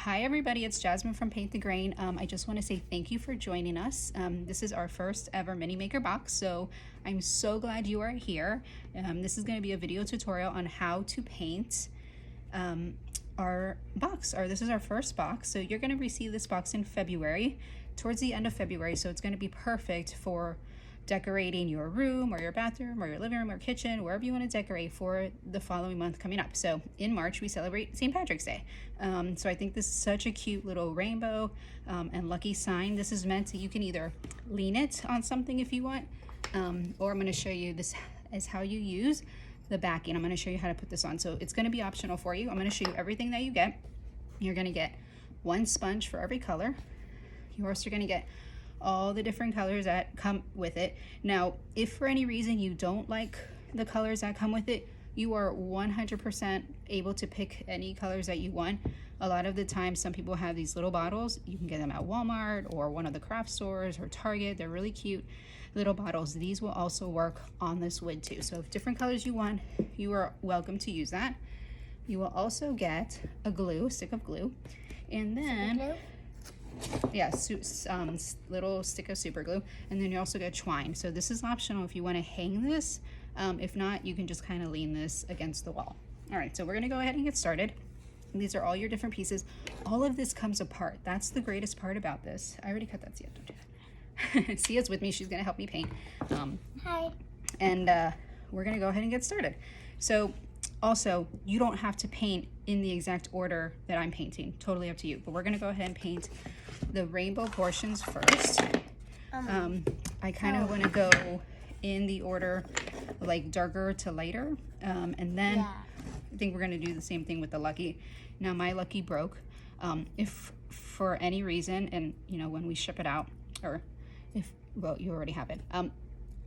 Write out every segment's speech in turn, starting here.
Hi everybody, it's Jasmine from Paint the Grain. I just want to say thank you for joining us. This is our first ever mini maker box, so I'm so glad you are here. This is going to be a video tutorial on how to paint our box, or this is our first box. So you're going to receive this box in February, towards the end of February, so it's going to be perfect for decorating your room or your bathroom or your living room or kitchen, wherever you want to decorate for the following month coming up. So in March we celebrate St. Patrick's Day. So I think this is such a cute little rainbow and lucky sign. This is meant to, you can either lean it on something if you want, or I'm going to show you this is how you use the backing. I'm going to show you how to put this on. So it's going to be optional for you. I'm going to show you everything that you get. You're going to get one sponge for every color. You're also going to get all the different colors that come with it. Now, if for any reason you don't like the colors that come with it, you are 100% able to pick any colors that you want. A lot of the time, some people have these little bottles. You can get them at Walmart or one of the craft stores or Target. They're really cute little bottles. These will also work on this wood too. So if different colors you want, you are welcome to use that. You will also get a glue, stick of glue, and then yeah, little stick of super glue, and then you also get twine. So this is optional if you want to hang this. If not, you can just kind of lean this against the wall. All right, so we're gonna go ahead and get started. And these are all your different pieces. All of this comes apart. That's the greatest part about this. I already cut that. Sia, don't do that. Sia's with me. She's gonna help me paint. Hi. And we're gonna go ahead and get started. So also, you don't have to paint in the exact order that I'm painting. Totally up to you. But we're gonna go ahead and paint the rainbow portions first. I kind of want to go in the order like darker to lighter, and then I think we're going to do the same thing with the lucky. Now my lucky broke. If for any reason, and you know, when we ship it out, or if, well, you already have it,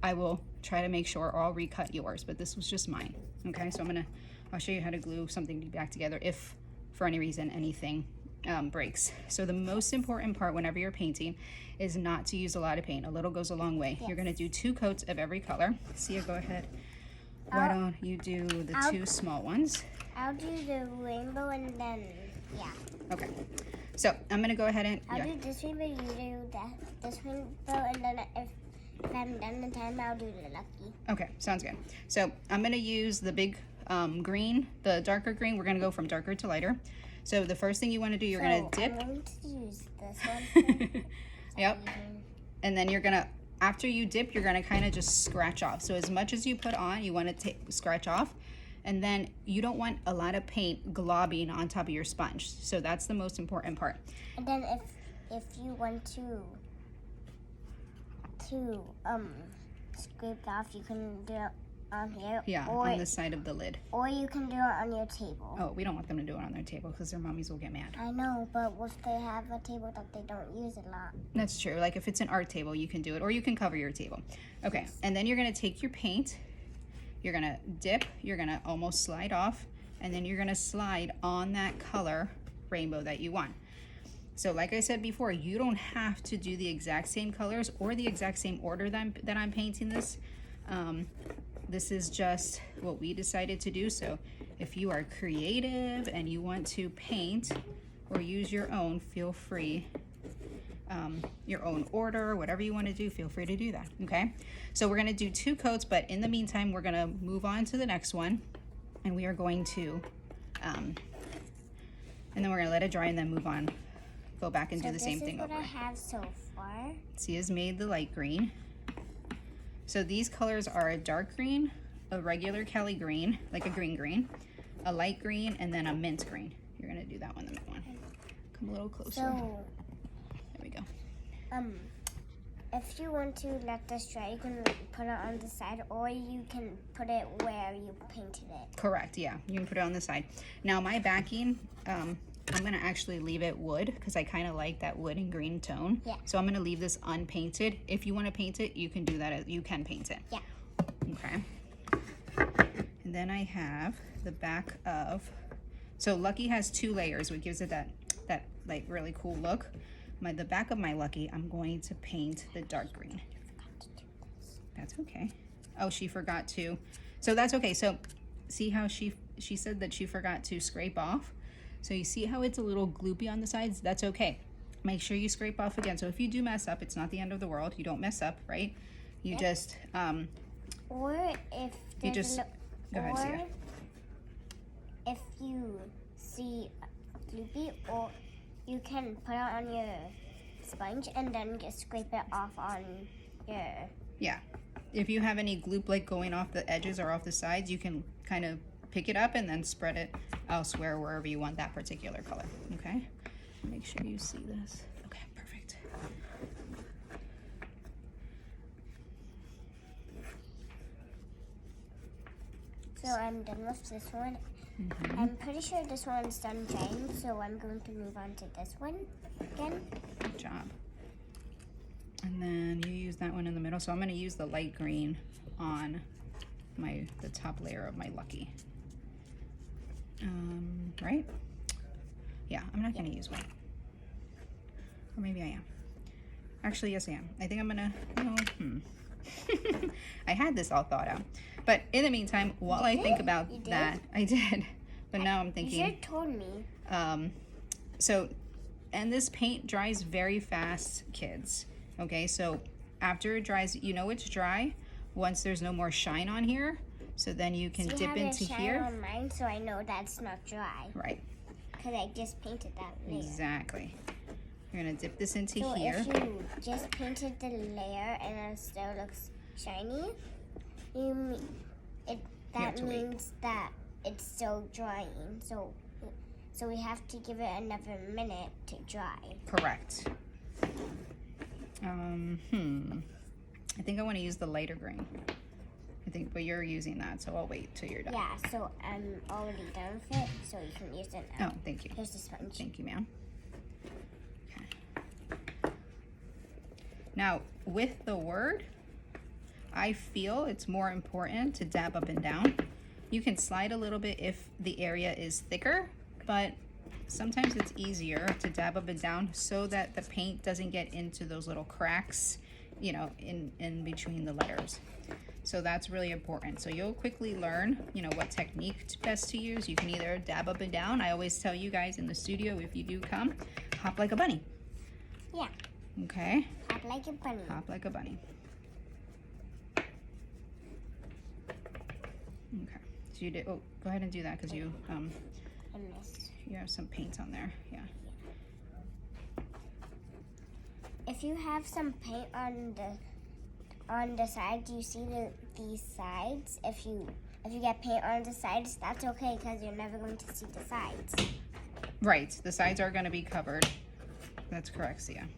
I will try to make sure, or I'll recut yours, but this was just mine. Okay, so I'll show you how to glue something back together if for any reason anything breaks. So the most important part whenever you're painting is not to use a lot of paint. A little goes a long way. Yes. You're going to do 2 coats of every color. Sia, go ahead. Why don't you do the 2 small ones? I'll do the rainbow and then, Okay. So I'm going to go ahead and... I'll do this rainbow, you do this rainbow, and then if I'm done in time, I'll do the lucky. Okay, sounds good. So I'm going to use the big green, the darker green. We're going to go from darker to lighter. So the first thing you want to do, you're going to dip. I'm going to use this one. Yep. And then you're going to, after you dip, you're going to kind of just scratch off. So as much as you put on, you want to scratch off. And then you don't want a lot of paint globbing on top of your sponge. So that's the most important part. And then if you want to scrape off, you can do it on here. Yeah, or on the side of the lid. Or you can do it on your table. Oh, we don't want them to do it on their table because their mommies will get mad. I know, but if they have a table that they don't use a lot. That's true. Like if it's an art table, you can do it, or you can cover your table. Okay, and then you're going to take your paint, you're going to dip, you're going to almost slide off, and then you're going to slide on that color rainbow that you want. So like I said before, you don't have to do the exact same colors or the exact same order that I'm painting this. This is just what we decided to do. So if you are creative and you want to paint or use your own, feel free. Your own order, whatever you want to do, feel free to do that. Okay, so we're going to do 2 coats, but in the meantime, we're going to move on to the next one, and we are going to, and then we're going to let it dry and then move on. Go back and do the same thing over. This is what I have so far. Sia's made the light green. So these colors are a dark green, a regular Kelly green, like a green, a light green, and then a mint green. You're gonna do that one, the mint one. Come a little closer. So, there we go. if you want to let this dry, you can put it on the side, or you can put it where you painted it. Correct, yeah. You can put it on the side. Now my backing, I'm gonna actually leave it wood because I kind of like that wood and green tone. Yeah. So I'm gonna leave this unpainted. If you want to paint it, you can do that. You can paint it. Yeah. Okay. And then I have the back of. So Lucky has 2 layers, which gives it that like really cool look. The back of my Lucky, I'm going to paint the dark green. That's okay. Oh, she forgot to. So that's okay. So see how she said that she forgot to scrape off. So you see how it's a little gloopy on the sides? That's okay. Make sure you scrape off again. So if you do mess up, it's not the end of the world. You don't mess up, right? You just or if you just go ahead, Sia. If you see gloopy, or you can put it on your sponge and then just scrape it off on your... Yeah. If you have any gloop like going off the edges or off the sides, you can kind of pick it up and then spread it elsewhere wherever you want that particular color. Okay? Make sure you see this. Okay, perfect. So I'm done with this one. I'm pretty sure this one's done drying, so I'm going to move on to this one again. Good job. And then you use that one in the middle. So I'm going to use the light green on the top layer of my Lucky. Right? Yeah, I'm not going to use one. Or maybe I am. Actually, yes I am. I think I'm going to... I had this all thought out. But in the meantime, while I think about that, I did. But now I'm thinking... You should have told me. And this paint dries very fast, kids. Okay, so after it dries, you know it's dry once there's no more shine on here. So then you can dip into here. Shine on mine, so I know that's not dry. Right. Because I just painted that layer. Exactly. You're gonna dip this into So here. if you just painted the layer and it still looks shiny, that means that it's still drying. So we have to give it another minute to dry. Correct. I think I want to use the lighter green. But you're using that, so I'll wait till you're done. Yeah, so I'm already done with it, so you can use it now. Oh, thank you. Here's the sponge. Thank you, ma'am. Okay. Now, with the word, I feel it's more important to dab up and down. You can slide a little bit if the area is thicker, but sometimes it's easier to dab up and down so that the paint doesn't get into those little cracks, you know, in between the letters. So that's really important. So you'll quickly learn, you know, what technique best to use. You can either dab up and down. I always tell you guys in the studio, if you do come, hop like a bunny. Yeah. Okay? Hop like a bunny. Hop like a bunny. Okay. So you did, oh, go ahead and do that because you, I missed. you have some paint on there. Yeah. If you have some paint on the sides, you see these sides. If you get paint on the sides, that's okay because you're never going to see the sides. Right, the sides are going to be covered. That's correct, Sia.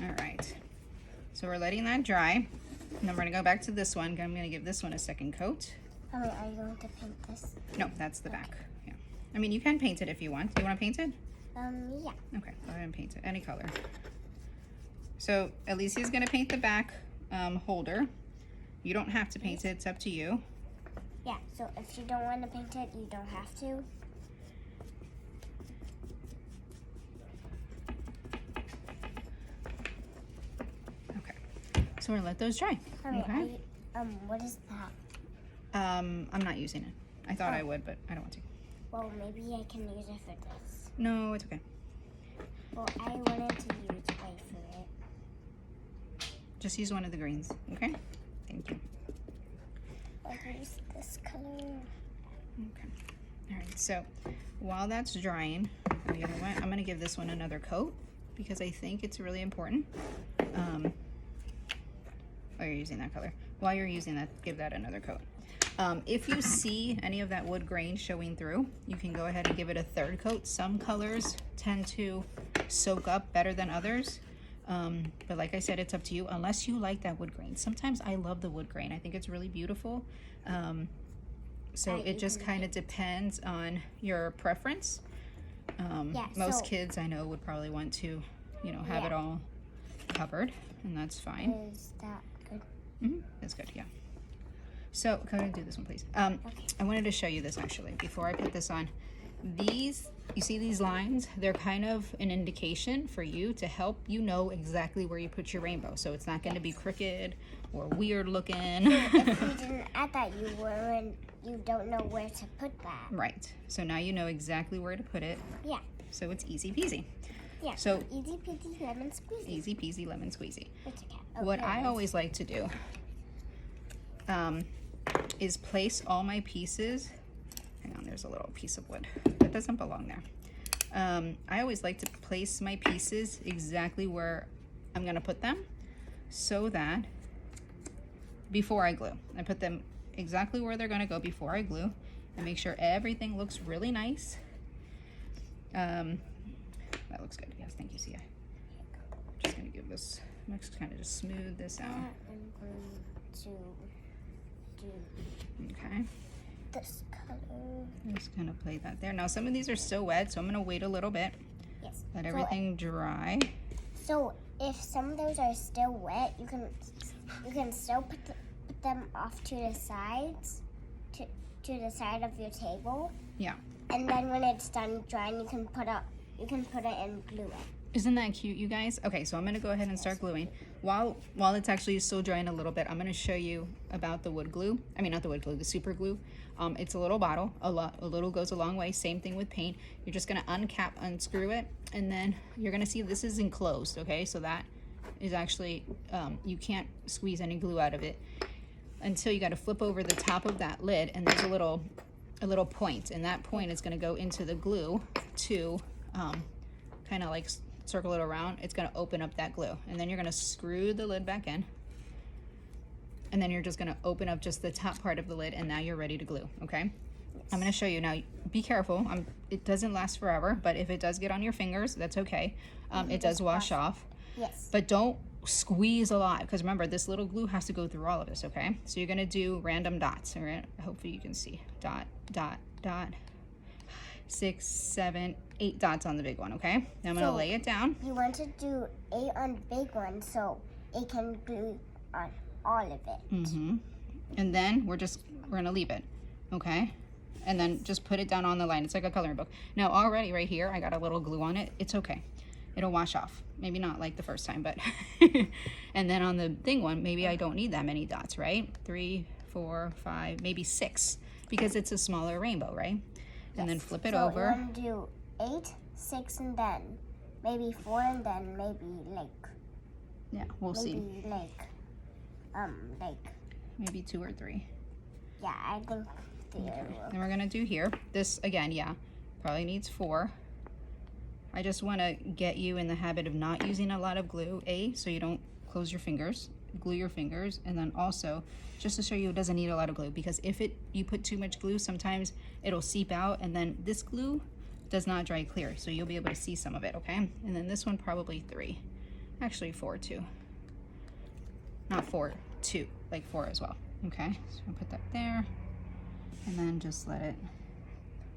All right, so we're letting that dry. And then we're going to go back to this one. I'm going to give this one a second coat. Oh wait, are you going to paint this? No, that's the back. Yeah. I mean, you can paint it if you want. Do you want to paint it? Yeah. Okay, go ahead and paint it, any color. So Alicia's gonna paint the back holder. You don't have to paint it, it's up to you. Yeah, so if you don't want to paint it, you don't have to. Okay, so we're gonna let those dry. Okay. What is that? I'm not using it. I thought I would, but I don't want to. Well, maybe I can use it for this. No, it's okay. Well, I wanted to use white for it. Just use one of the greens, okay? Thank you. I'll use this color. Okay. All right, so while that's drying, the other one, I'm gonna give this one another coat because I think it's really important. While you're using that color. While you're using that, give that another coat. If you see any of that wood grain showing through, you can go ahead and give it a third coat. Some colors tend to soak up better than others. But like I said, it's up to you, unless you like that wood grain. Sometimes I love the wood grain. I think it's really beautiful. So it just kind of depends on your preference. Most kids I know would probably want to, you know, have it all covered, and that's fine. Is that good? Mm-hmm. That's good, yeah. So, go ahead and do this one, please. I wanted to show you this, actually, before I put this on. These, you see these lines? They're kind of an indication for you to help you know exactly where you put your rainbow. So it's not going to be crooked or weird looking. If you didn't add that, you don't know where to put that. Right. So now you know exactly where to put it. Yeah. So it's easy peasy. Yeah. So easy peasy lemon squeezy. Easy peasy lemon squeezy. It's a cat. Oh, What I always like to do is place all my pieces. Hang on, there's a little piece of wood that doesn't belong there. I always like to place my pieces exactly where I'm going to put them, so that before I glue, I put them exactly where they're going to go before I glue, and make sure everything looks really nice. That looks good. Yes, thank you, Sia. Just going to give this, I'm just kind of just smooth this out. I'm going to do Okay. this color. I'm just going to play that there. Now, some of these are still wet, so I'm going to wait a little bit. Yes. Let everything dry. So if some of those are still wet, you can still put them off to the sides, to the side of your table. Yeah. And then when it's done drying, you can put it and glue it. Isn't that cute, you guys? Okay, so I'm going to go ahead and start gluing. While it's actually still drying a little bit, I'm going to show you about the wood glue. I mean, not the wood glue, the super glue. It's a little bottle. A little goes a long way. Same thing with paint. You're just going to uncap, unscrew it, and then you're going to see this is enclosed, okay? So that is actually, you can't squeeze any glue out of it until you got to flip over the top of that lid, and there's a little point, and that point is going to go into the glue to kind of like circle it around. It's going to open up that glue, and then you're going to screw the lid back in, and then you're just going to open up just the top part of the lid, and now you're ready to glue. Okay. Yes. I'm going to show you now. Be careful. It doesn't last forever, but if it does get on your fingers, that's okay. It does wash off. Yes. But don't squeeze a lot, because remember, this little glue has to go through all of this. Okay. So you're going to do random dots. All right. Hopefully you can see dot, dot, dot. 6, 7, 8 dots on the big one. Okay. Now I'm going to lay it down. You want to do 8 on the big one so it can glue on all of it. Mm-hmm. And then we're going to leave it. Okay. And then just put it down on the line. It's like a coloring book. Now already right here, I got a little glue on it. It's okay. It'll wash off. Maybe not like the first time, but and then on the thing one, maybe I don't need that many dots, right? 3, 4, 5, maybe 6, because it's a smaller rainbow, right? Yes. And then flip it over. You want to do 8, 6, and then maybe 4, and then maybe like. Yeah, we'll see. Maybe 2 or 3. Yeah, I think 3. Okay. And we're gonna do here. This again, yeah, probably needs 4. I just want to get you in the habit of not using a lot of glue, so you don't close your fingers, glue your fingers, and then also just to show you it doesn't need a lot of glue, because if you put too much glue, sometimes it'll seep out, and then this glue does not dry clear, so you'll be able to see some of it. Okay, and then this one probably 3, actually 4 too, not 4, 2, like 4 as well. Okay, so I'll put that there, and then just let it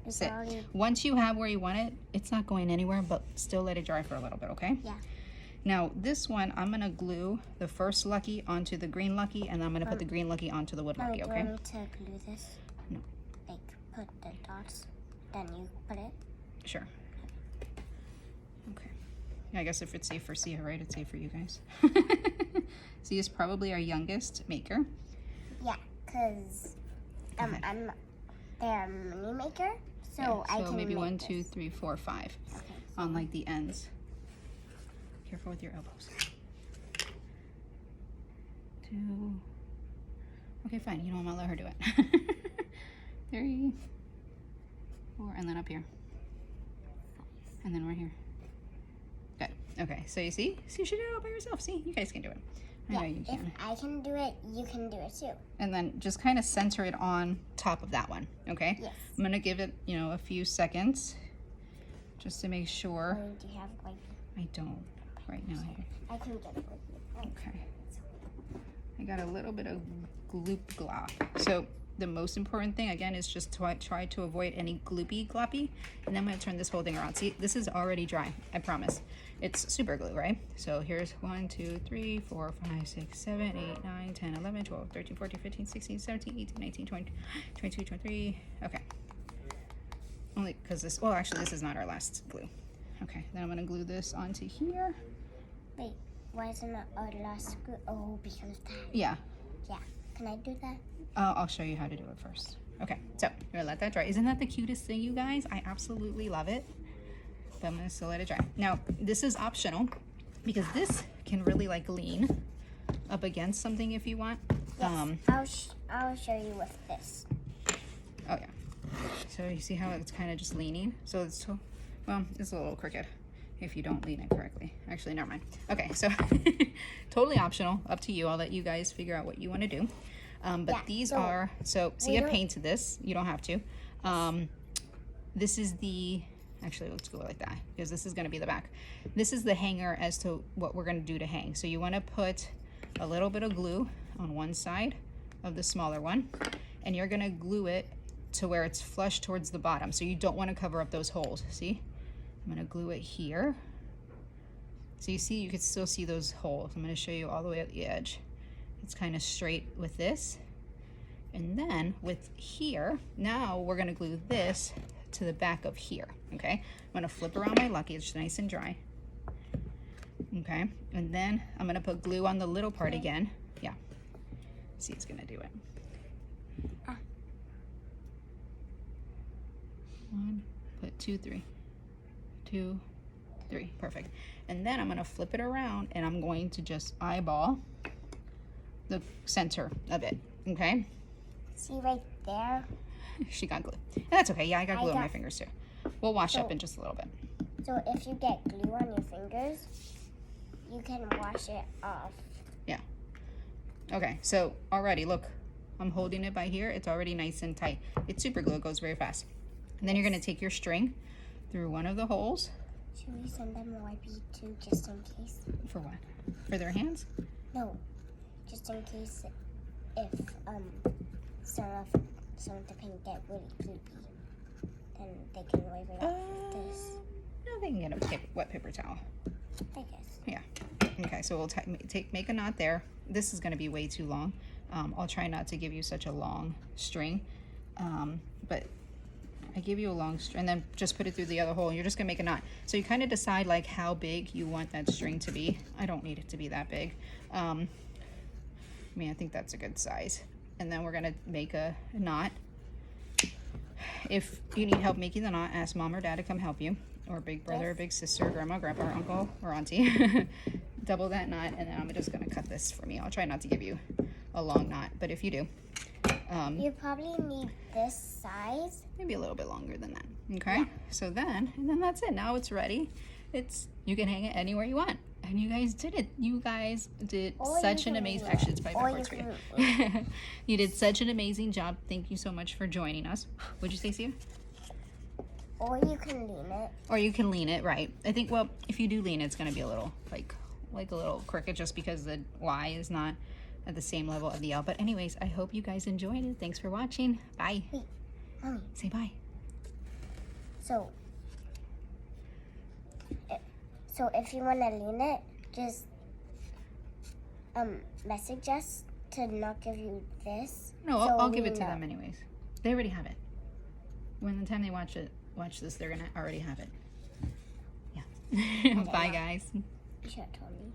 sit. Once you have where you want it, it's not going anywhere, but still let it dry for a little bit. Okay. Yeah. Now this one, I'm gonna glue the first lucky onto the green lucky, and I'm gonna put the green lucky onto the wood lucky. Okay. Do I need to glue this? No. Like put the dots, then you put it. Sure. Okay. Yeah, I guess if it's safe for Sia, right? It's safe for you guys. Sia's probably our youngest maker. Yeah, cause I'm their mini maker, so yeah, I can maybe make 1, this. 2, 3, 4, 5 Okay. on like the ends. Careful with your elbows. 2. Okay, fine. You know, I'm gonna let her do it. 3, 4, and then up here, and then we're here. Good. Okay. So you see, you should do it all by yourself. See, you guys can do it. I know you can. If I can do it, you can do it too. And then just kind of center it on top of that one. Okay. Yes. I'm gonna give it, a few seconds, just to make sure. Do you have like? I don't right now. I can get it with you. Okay. I got a little bit of gloop glop. So the most important thing again is just to try to avoid any gloopy gloppy. And then I'm gonna turn this whole thing around. See, this is already dry. I promise. It's super glue, right? So here's 1, 2, 3, 4, 5, 6, 7, 8, 9, 10, 11, 12, 13, 14, 15, 16, 17, 18, 19, 20, 22, 23. Okay. only because this, well, actually this is not our last glue. Okay, then I'm gonna glue this onto here. Wait, why isn't it our last glue? Oh, because of that. Yeah. Yeah, can I do that? I'll show you how to do it first. Okay, so I'm gonna let that dry. Isn't that the cutest thing, you guys? I absolutely love it. But I'm gonna still let it dry. Now, this is optional because this can really like lean up against something if you want. Yes, I'll show you with this. Oh yeah. So you see how it's kind of just leaning? So it's, well, it's a little crooked if you don't lean it correctly. Actually, never mind. Okay, so totally optional, up to you. I'll let you guys figure out what you want to do. But Yeah, these so are, so see, I painted this. You don't have to. This is the, actually let's go like that because this is going to be the back. This is the hanger as to what we're going to do to hang. So you want to put a little bit of glue on one side of the smaller one, and you're going to glue it to where it's flush towards the bottom. So you don't want to cover up those holes. See, I'm going to glue it here. So you see, you can still see those holes. I'm going to show you all the way at the edge. It's kind of straight with this. And then with here, now we're going to glue this to the back of here. Okay, I'm going to flip around my luggage nice and dry. Okay, and then I'm going to put glue on the little part again. Yeah, see, it's going to do it. One, put 2, 3, 2, 3, perfect. And then I'm going to flip it around and I'm going to just eyeball the center of it. Okay, See right there? she got glue. And that's okay. Yeah, I got glue on my fingers too. We'll wash up in just a little bit. So if you get glue on your fingers, you can wash it off. Yeah. Okay, so already, look, I'm holding it by here. It's already nice and tight. It's super glue. It goes very fast. And then you're going to take your string through one of the holes. Should we send them a YP too, just in case? For what? For their hands? No, just in case if some of the paint get really gloopy, then they can wipe it off with this. No, they can get a wet paper towel. I guess. Yeah. Okay, so we'll make a knot there. This is going to be way too long. I'll try not to give you such a long string, but I give you a long string, and then just put it through the other hole. You're just gonna make a knot. So you kind of decide like how big you want that string to be. I don't need it to be that big. I mean, I think that's a good size. And then we're gonna make a knot. If you need help making the knot, ask mom or dad to come help you, or big brother, or big sister, grandma, grandpa, or uncle, or auntie. Double that knot, and then I'm just gonna cut this for me. I'll try not to give you a long knot, but if you do, you probably need this size. Maybe a little bit longer than that. Okay, yeah. So then that's it. Now it's ready. You can hang it anywhere you want. And you guys did it. You guys did such an amazing, actually it's probably backwards for you. You did such an amazing job. Thank you so much for joining us. What'd you say, Sue? Or you can lean it. Or you can lean it, right. I think, well, if you do lean, it's gonna be a little, like a little crooked just because the Y is not at the same level of the L. But anyways, I hope you guys enjoyed it. Thanks for watching. Bye. Wait, Mommy. Say bye. So if you want to lean it, just message us to not give you this. No, I'll give it to them anyways. They already have it. When the time they watch this, they're gonna already have it. Yeah. Bye, guys. You should have told me.